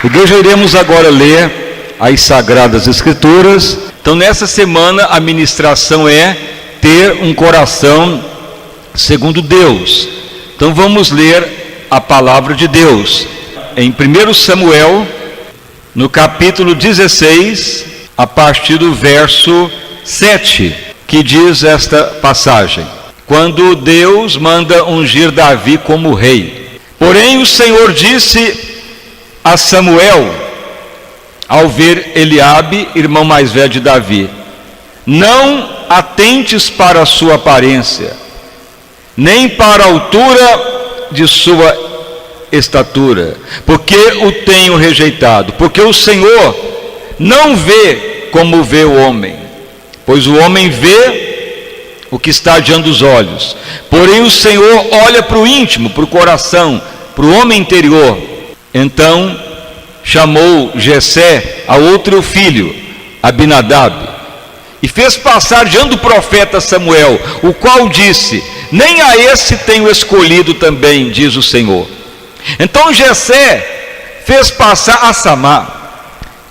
Igreja, iremos agora ler as Sagradas Escrituras. Então, nessa semana, a ministração é ter um coração segundo Deus. Então, vamos ler a palavra de Deus em 1 Samuel, no capítulo 16, a partir do verso 7, que diz esta passagem: quando Deus manda ungir Davi como rei. Porém, o Senhor disse a Samuel, ao ver Eliabe, irmão mais velho de Davi: não atentes para a sua aparência, nem para a altura de sua estatura, porque o tenho rejeitado. Porque o Senhor não vê como vê o homem, pois o homem vê o que está diante dos olhos, porém o Senhor olha para o íntimo, para o coração, para o homem interior. Então chamou Jessé a outro filho, Abinadab, e fez passar diante do profeta Samuel, o qual disse: nem a esse tenho escolhido também, diz o Senhor. Então Jessé fez passar a Samá,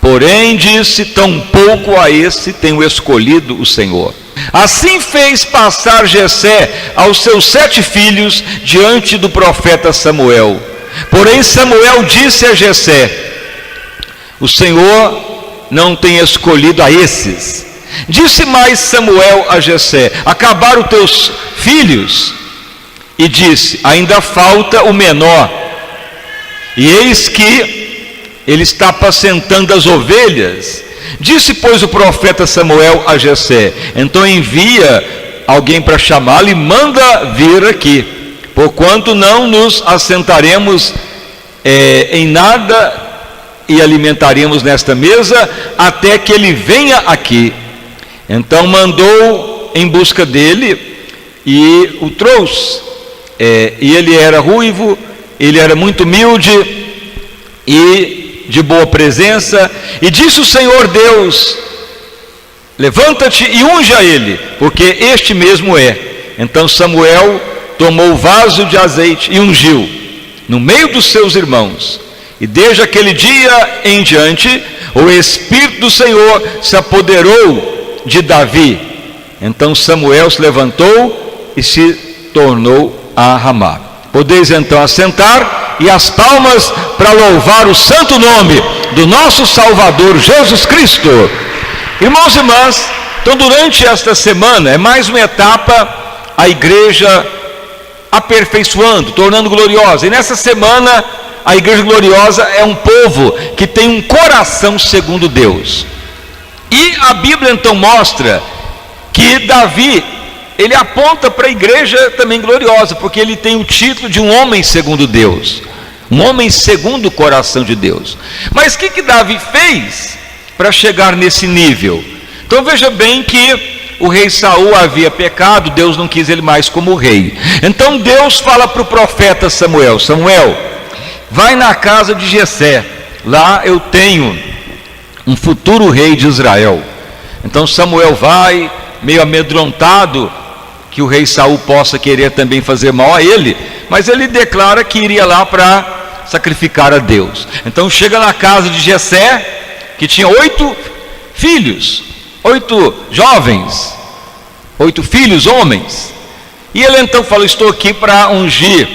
porém disse: tampouco a esse tenho escolhido o Senhor. Assim fez passar Jessé aos seus 7 filhos diante do profeta Samuel. Porém Samuel disse a Jessé: o Senhor não tem escolhido a esses. Disse mais Samuel a Jessé: acabaram teus filhos? E disse: ainda falta o menor, e eis que ele está apacentando as ovelhas. Disse, pois, o profeta Samuel a Jessé: então envia alguém para chamá-lo e manda vir aqui, porquanto não nos assentaremos em nada e alimentaremos nesta mesa até que ele venha aqui. Então mandou em busca dele e o trouxe. E ele era ruivo, ele era muito humilde e de boa presença. E disse o Senhor Deus: levanta-te e unge a ele, porque este mesmo é. Então Samuel tomou o vaso de azeite e ungiu no meio dos seus irmãos. E desde aquele dia em diante, o Espírito do Senhor se apoderou de Davi. Então Samuel se levantou e se tornou a Ramá. Podeis então assentar, e as palmas para louvar o santo nome do nosso Salvador Jesus Cristo. Irmãos e irmãs, então durante esta semana é mais uma etapa, a igreja aperfeiçoando, tornando gloriosa. E nessa semana a igreja gloriosa é um povo que tem um coração segundo Deus. E a Bíblia então mostra que Davi, ele aponta para a igreja também gloriosa, porque ele tem o título de um homem segundo Deus, um homem segundo o coração de Deus. Mas o que Davi fez para chegar nesse nível? Então veja bem que o rei Saul havia pecado, Deus não quis ele mais como rei. Então Deus fala para o profeta Samuel: Samuel, vai na casa de Jessé, lá eu tenho um futuro rei de Israel. Então Samuel vai, meio amedrontado que o rei Saul possa querer também fazer mal a ele, mas ele declara que iria lá para sacrificar a Deus. Então chega na casa de Jessé, que tinha 8 filhos, 8 jovens, 8 filhos homens, e ele então falou: estou aqui para ungir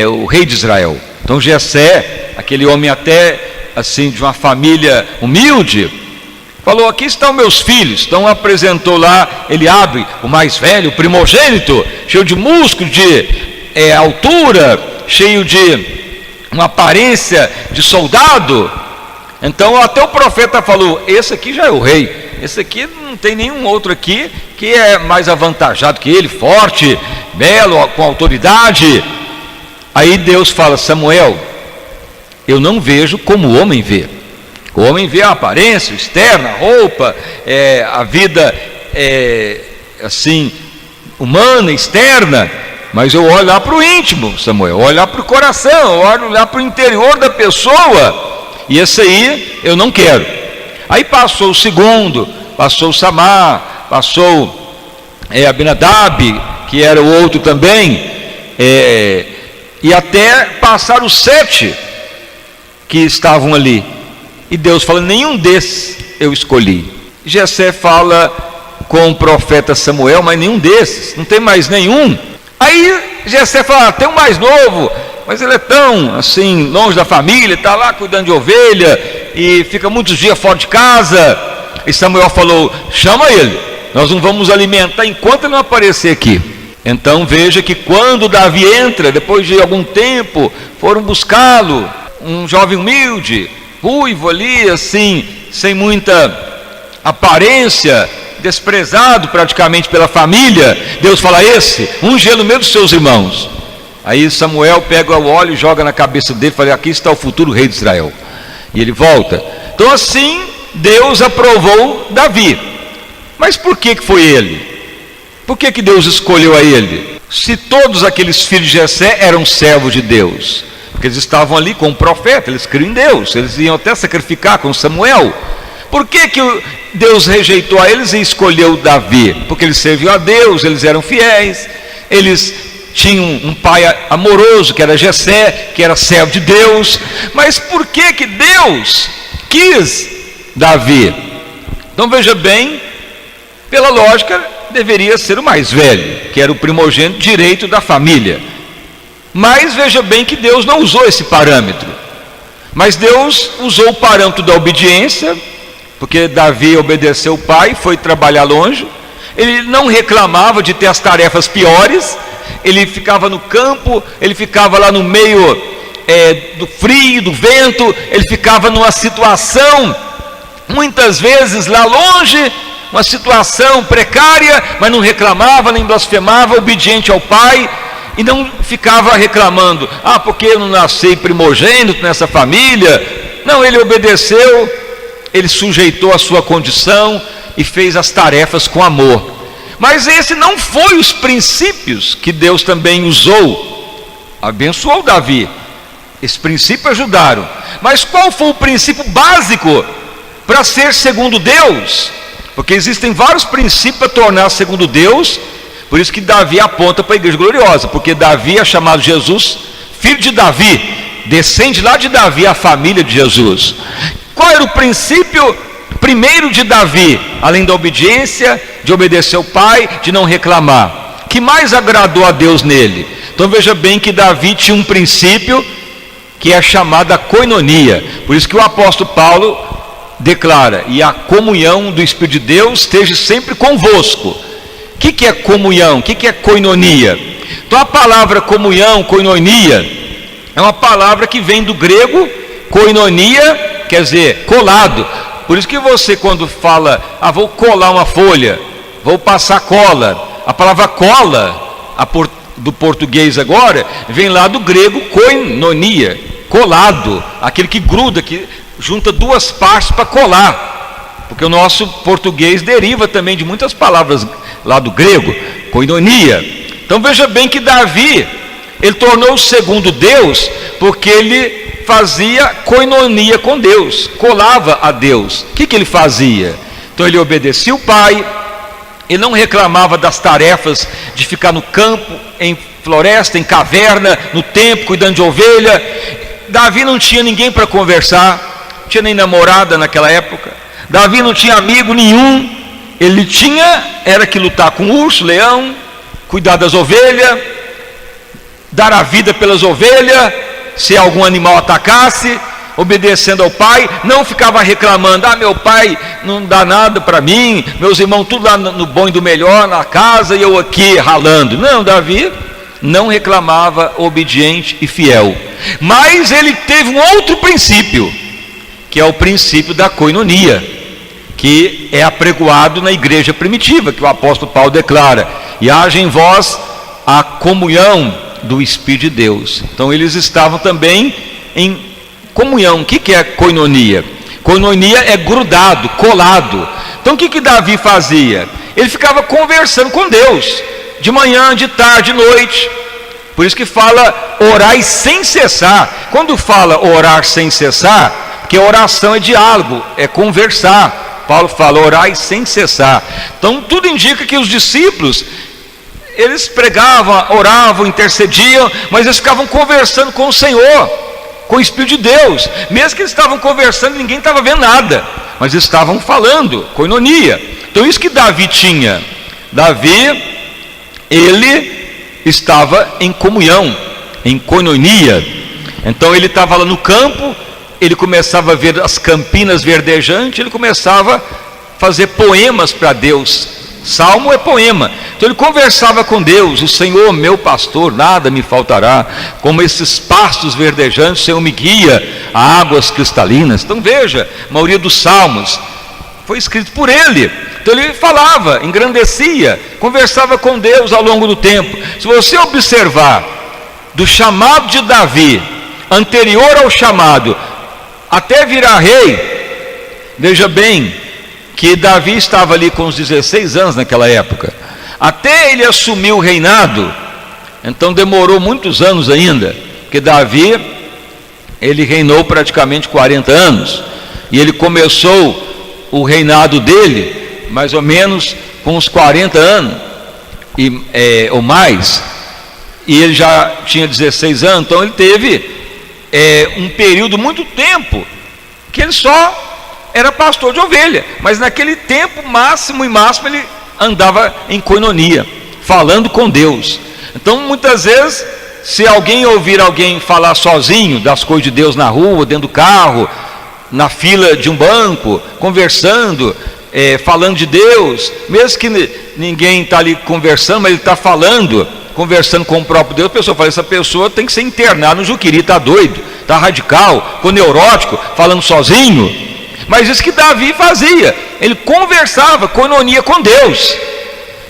o rei de Israel. Então Jessé, aquele homem até assim de uma família humilde, falou: aqui estão meus filhos. Então apresentou lá Eliabe, o mais velho, o primogênito, cheio de músculo, de altura, cheio de uma aparência de soldado. Então até o profeta falou: esse aqui já é o rei, esse aqui não tem nenhum outro aqui que é mais avantajado que ele, forte, belo, com autoridade. Aí Deus fala: Samuel, eu não vejo como o homem vê. O homem vê a aparência externa, a roupa, a vida assim, humana, externa, mas eu olho lá para o íntimo, Samuel, eu olho lá para o coração, eu olho lá para o interior da pessoa, e esse aí eu não quero. Aí passou o segundo, passou o Samá, passou Abinadab, que era o outro também, e até passar os 7, que estavam ali. E Deus fala: nenhum desses eu escolhi. Jessé fala com o profeta Samuel: mas nenhum desses, não tem mais nenhum. Aí Jessé fala: tem um mais novo, mas ele é tão assim, longe da família, está lá cuidando de ovelha e fica muitos dias fora de casa. E Samuel falou: chama ele, nós não vamos alimentar enquanto ele não aparecer aqui. Então veja que quando Davi entra, depois de algum tempo, foram buscá-lo, um jovem humilde, ruivo ali, assim, sem muita aparência, desprezado praticamente pela família. Deus fala: esse, unge ele no meio dos seus irmãos. Aí Samuel pega o óleo e joga na cabeça dele e fala: aqui está o futuro rei de Israel. E ele volta. Então assim Deus aprovou Davi. Mas por que foi ele? Por que Deus escolheu a ele? Se todos aqueles filhos de Jessé eram servos de Deus, porque eles estavam ali com o profeta, eles criam em Deus, eles iam até sacrificar com Samuel. Por que Deus rejeitou a eles e escolheu Davi? Porque eles serviam a Deus, eles eram fiéis, eles tinham um pai amoroso que era Jessé, que era servo de Deus. Mas por que Deus quis Davi? Então veja bem, pela lógica deveria ser o mais velho, que era o primogênito direito da família. Mas veja bem que Deus não usou esse parâmetro, mas Deus usou o parâmetro da obediência, porque Davi obedeceu o pai, foi trabalhar longe, ele não reclamava de ter as tarefas piores, ele ficava no campo, ele ficava lá no meio do frio, do vento, ele ficava numa situação, muitas vezes lá longe, uma situação precária, mas não reclamava, nem blasfemava, obediente ao pai, e não ficava reclamando: porque eu não nasci primogênito nessa família. Não, ele obedeceu, ele sujeitou a sua condição e fez as tarefas com amor. Mas esse não foi os princípios que Deus também usou. Abençoou Davi, esses princípios ajudaram, mas qual foi o princípio básico para ser segundo Deus? Porque existem vários princípios para tornar segundo Deus. Por isso que Davi aponta para a igreja gloriosa, porque Davi é chamado Jesus, filho de Davi, descende lá de Davi, a família de Jesus. Qual era o princípio primeiro de Davi, além da obediência, de obedecer ao pai, de não reclamar? Que mais agradou a Deus nele? Então veja bem que Davi tinha um princípio que é chamado a koinonia. Por isso que o apóstolo Paulo declara: e a comunhão do Espírito de Deus esteja sempre convosco. O que é comunhão? O que é koinonia? Então a palavra comunhão, koinonia, é uma palavra que vem do grego koinonia, quer dizer colado. Por isso que você, quando fala: vou colar uma folha, vou passar cola, a palavra cola, do português agora, vem lá do grego koinonia, colado, aquele que gruda, que junta duas partes para colar, porque o nosso português deriva também de muitas palavras lá do grego, koinonia. Então veja bem que Davi, ele tornou-se segundo Deus, porque ele fazia koinonia com Deus, colava a Deus. O que ele fazia? Então ele obedecia o pai, ele não reclamava das tarefas de ficar no campo, em floresta, em caverna, no templo, cuidando de ovelha. Davi não tinha ninguém para conversar, não tinha nem namorada naquela época. Davi não tinha amigo nenhum. Ele era que lutar com o urso, leão, cuidar das ovelhas, dar a vida pelas ovelhas, se algum animal atacasse, obedecendo ao pai. Não ficava reclamando: meu pai não dá nada para mim, meus irmãos tudo lá no bom e do melhor na casa e eu aqui ralando. Não, Davi não reclamava, obediente e fiel. Mas ele teve um outro princípio, que é o princípio da koinonia, que é apregoado na igreja primitiva, que o apóstolo Paulo declara: e haja em vós a comunhão do Espírito de Deus. Então eles estavam também em comunhão. O que é koinonia? Koinonia é grudado, colado. Então o que Davi fazia? Ele ficava conversando com Deus, de manhã, de tarde, de noite. Por isso que fala orai sem cessar. Quando fala orar sem cessar, porque oração é diálogo, é conversar. Paulo fala orai sem cessar. Então tudo indica que os discípulos, eles pregavam, oravam, intercediam, mas eles ficavam conversando com o Senhor. com o Espírito de Deus, mesmo que eles estavam conversando, ninguém estava vendo nada, mas eles estavam falando, koinonia. Então isso que Davi tinha. Davi, ele estava em comunhão, em koinonia. Então ele estava lá no campo, ele começava a ver as campinas verdejantes, ele começava a fazer poemas para Deus. Salmo é poema. Então ele conversava com Deus: o Senhor meu pastor, nada me faltará, como esses pastos verdejantes, o Senhor me guia a águas cristalinas. Então veja, a maioria dos salmos foi escrito por ele. Então ele falava, engrandecia, conversava com Deus ao longo do tempo. Se você observar do chamado de Davi, anterior ao chamado, até virar rei, veja bem que Davi estava ali com uns 16 anos naquela época, até ele assumir o reinado, então demorou muitos anos ainda, porque Davi, ele reinou praticamente 40 anos, e ele começou o reinado dele, mais ou menos com uns 40 anos, ou mais, e ele já tinha 16 anos, então ele teve um período, muito tempo, que ele só era pastor de ovelha, mas naquele tempo máximo ele andava em koinonia, falando com Deus. Então muitas vezes, se alguém ouvir alguém falar sozinho das coisas de Deus na rua, dentro do carro, na fila de um banco, conversando, falando de Deus, mesmo que ninguém está ali conversando, mas ele está falando, conversando com o próprio Deus, a pessoa fala: essa pessoa tem que ser internada no Juqueri, está doido, está radical, ficou neurótico, falando sozinho. Mas isso que Davi fazia, ele conversava, koinonia com Deus.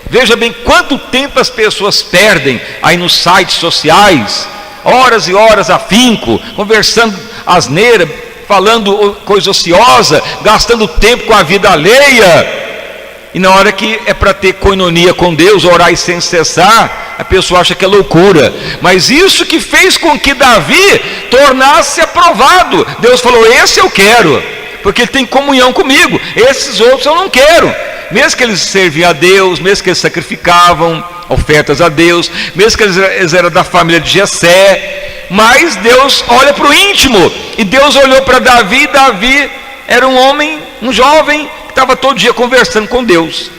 Veja bem quanto tempo as pessoas perdem aí nos sites sociais, horas e horas afinco, conversando asneira, falando coisa ociosa, gastando tempo com a vida alheia. E na hora que é para ter koinonia com Deus, orar sem cessar, a pessoa acha que é loucura. Mas isso que fez com que Davi tornasse aprovado. Deus falou: esse eu quero, porque ele tem comunhão comigo, esses outros eu não quero. Mesmo que eles serviam a Deus, mesmo que eles sacrificavam ofertas a Deus, mesmo que eles eram da família de Jessé, mas Deus olha para o íntimo, e Deus olhou para Davi, e Davi era um homem, um jovem, que estava todo dia conversando com Deus.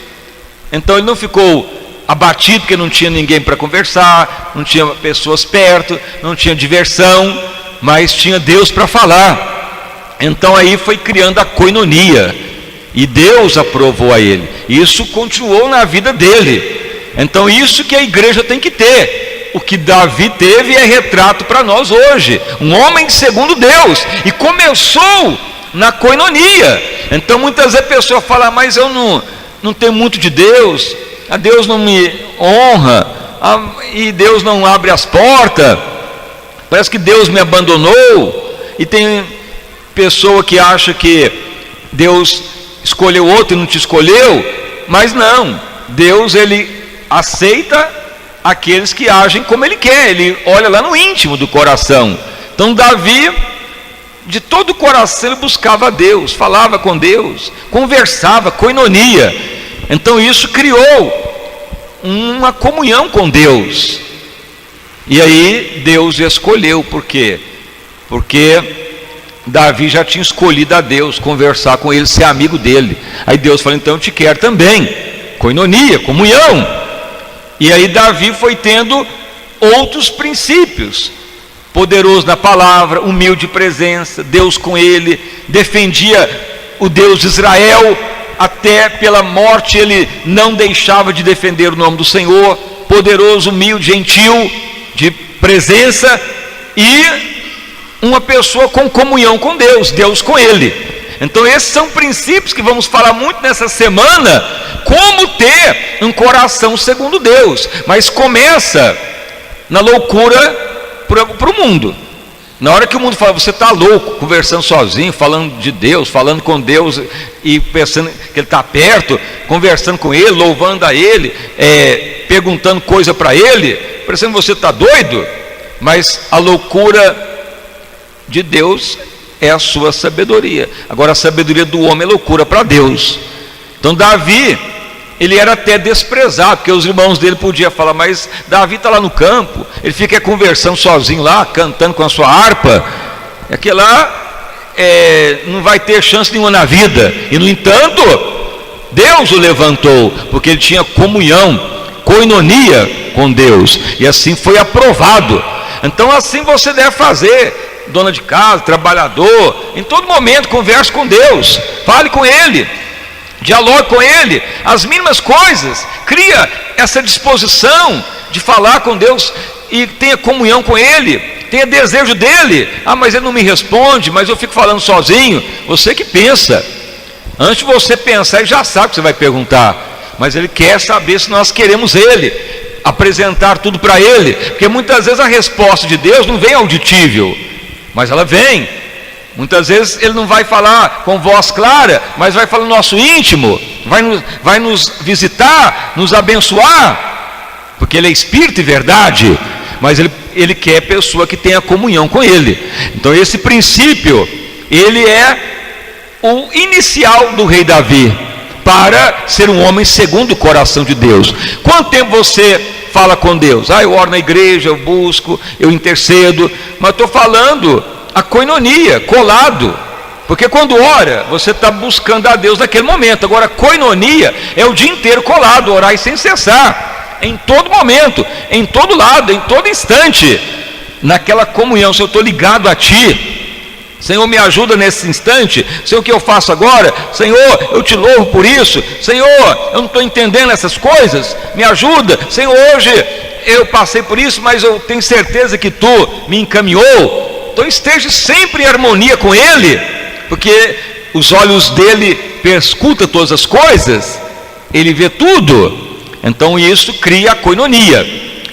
Então ele não ficou abatido porque não tinha ninguém para conversar, não tinha pessoas perto, não tinha diversão, mas tinha Deus para falar. Então aí foi criando a koinonia, e Deus aprovou a ele. Isso continuou na vida dele. Então isso que a igreja tem que ter. O que Davi teve é retrato para nós hoje, um homem segundo Deus, e começou na koinonia. Então muitas vezes a pessoa fala: mas eu não tenho muito de Deus, a Deus não me honra, e Deus não abre as portas, parece que Deus me abandonou. E tem pessoa que acha que Deus escolheu outro e não te escolheu, mas não, Deus, ele aceita aqueles que agem como ele quer, ele olha lá no íntimo do coração. Então Davi, de todo o coração, ele buscava a Deus, falava com Deus, conversava, koinonia. Então isso criou uma comunhão com Deus, e aí Deus escolheu. Por quê? Porque Davi já tinha escolhido a Deus, conversar com ele, ser amigo dele. Aí Deus falou: então eu te quero também, koinonia, comunhão. E aí Davi foi tendo outros princípios: poderoso na palavra, humilde presença, Deus com ele, defendia o Deus de Israel, até pela morte ele não deixava de defender o nome do Senhor. Poderoso, humilde, gentil, de presença, e uma pessoa com comunhão com Deus, Deus com ele. Então esses são princípios que vamos falar muito nessa semana, como ter um coração segundo Deus. Mas começa na loucura para o mundo. Na hora que o mundo fala: você está louco, conversando sozinho, falando de Deus, falando com Deus, e pensando que ele está perto, conversando com ele, louvando a ele, perguntando coisa para ele, parecendo que você está doido. Mas a loucura de Deus é a sua sabedoria. Agora a sabedoria do homem é loucura para Deus. Então Davi, ele era até desprezado, porque os irmãos dele podiam falar: mas Davi está lá no campo, ele fica conversando sozinho lá, cantando com a sua harpa, aquele lá não vai ter chance nenhuma na vida. E no entanto, Deus o levantou, porque ele tinha comunhão, koinonia com Deus, e assim foi aprovado. Então assim você deve fazer, dona de casa, trabalhador, em todo momento converse com Deus, fale com Ele, dialogue com Ele, as mínimas coisas, cria essa disposição de falar com Deus e tenha comunhão com Ele, tenha desejo dEle. Mas Ele não me responde, mas eu fico falando sozinho. Você que pensa, antes de você pensar, Ele já sabe que você vai perguntar, mas Ele quer saber se nós queremos Ele, apresentar tudo para Ele, porque muitas vezes a resposta de Deus não vem auditível, mas ela vem. Muitas vezes Ele não vai falar com voz clara, mas vai falar no nosso íntimo, vai nos visitar, nos abençoar, porque Ele é Espírito e verdade, mas Ele quer pessoa que tenha comunhão com Ele. Então esse princípio, ele é o inicial do rei Davi, para ser um homem segundo o coração de Deus. Quanto tempo você fala com Deus? Eu oro na igreja, eu busco, eu intercedo, mas estou falando a koinonia, colado, porque quando ora, você está buscando a Deus naquele momento. Agora, koinonia é o dia inteiro colado, orar e sem cessar, em todo momento, em todo lado, em todo instante, naquela comunhão. Se eu estou ligado a Ti, Senhor, me ajuda nesse instante. Senhor, o que eu faço agora? Senhor, eu te louvo por isso. Senhor, eu não estou entendendo essas coisas, me ajuda. Senhor, hoje eu passei por isso, mas eu tenho certeza que Tu me encaminhou. Então esteja sempre em harmonia com Ele, porque os olhos dele perscrutam todas as coisas, Ele vê tudo. Então isso cria a koinonia,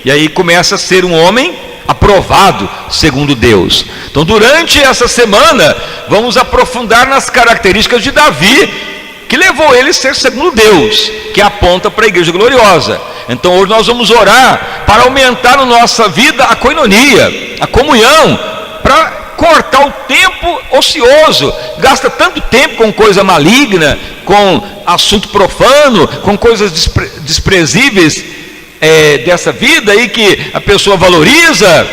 e aí começa a ser um homem aprovado segundo Deus. Então durante essa semana vamos aprofundar nas características de Davi, que levou ele a ser segundo Deus, que aponta para a igreja gloriosa. Então hoje nós vamos orar para aumentar na nossa vida a koinonia, a comunhão, para cortar o tempo ocioso. Gasta tanto tempo com coisa maligna, com assunto profano, com coisas desprezíveis dessa vida aí que a pessoa valoriza,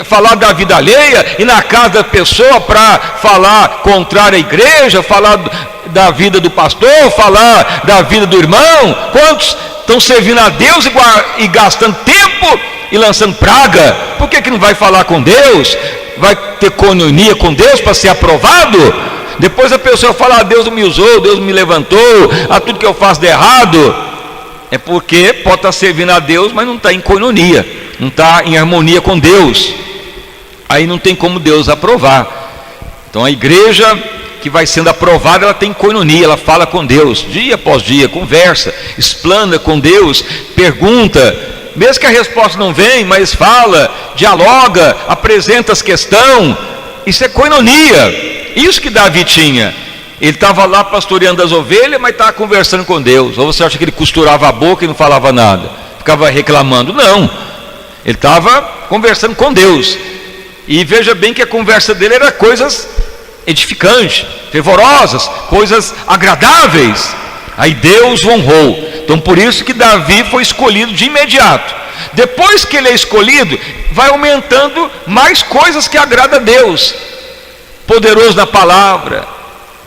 falar da vida alheia, e na casa da pessoa para falar contrário à igreja, falar da vida do pastor, falar da vida do irmão. Quantos estão servindo a Deus e gastando tempo e lançando praga? Por que não vai falar com Deus? Vai ter koinonia com Deus para ser aprovado? Depois a pessoa fala: Deus me usou, Deus me levantou, tudo que eu faço de errado. É porque pode estar servindo a Deus, mas não está em koinonia, não está em harmonia com Deus. Aí não tem como Deus aprovar. Então a igreja que vai sendo aprovada, ela tem koinonia, ela fala com Deus, dia após dia, conversa, explana com Deus, pergunta, mesmo que a resposta não vem, mas fala, dialoga, apresenta as questões. Isso é koinonia. Isso que Davi tinha. Ele estava lá pastoreando as ovelhas, mas estava conversando com Deus. Ou você acha que ele costurava a boca e não falava nada, ficava reclamando? Não, ele estava conversando com Deus. E veja bem que a conversa dele era coisas edificantes, fervorosas, coisas agradáveis. Aí Deus o honrou. Então por isso que Davi foi escolhido de imediato. Depois que ele é escolhido, vai aumentando mais coisas que agradam a Deus. Poderoso na palavra,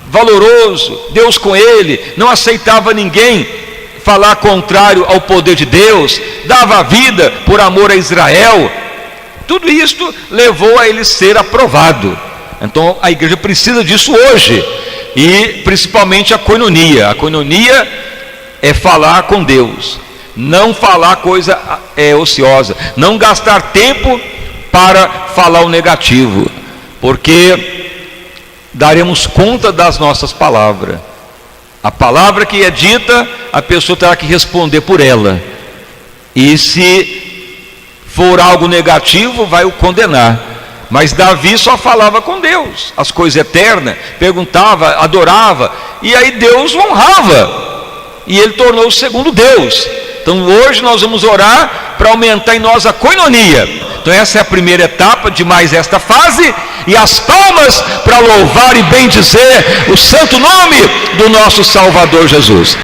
valoroso, Deus com ele, não aceitava ninguém falar contrário ao poder de Deus, dava a vida por amor a Israel. Tudo isto levou a ele ser aprovado. Então a igreja precisa disso hoje, e principalmente a koinonia. A koinonia é falar com Deus, não falar coisa ociosa, não gastar tempo para falar o negativo, porque daremos conta das nossas palavras. A palavra que é dita, a pessoa terá que responder por ela, e se for algo negativo, vai o condenar. Mas Davi só falava com Deus, as coisas eternas, perguntava, adorava, e aí Deus o honrava, e ele tornou-se segundo Deus. Então hoje nós vamos orar para aumentar em nós a koinonia. Então essa é a primeira etapa de mais esta fase, e as palmas para louvar e bendizer o santo nome do nosso Salvador Jesus.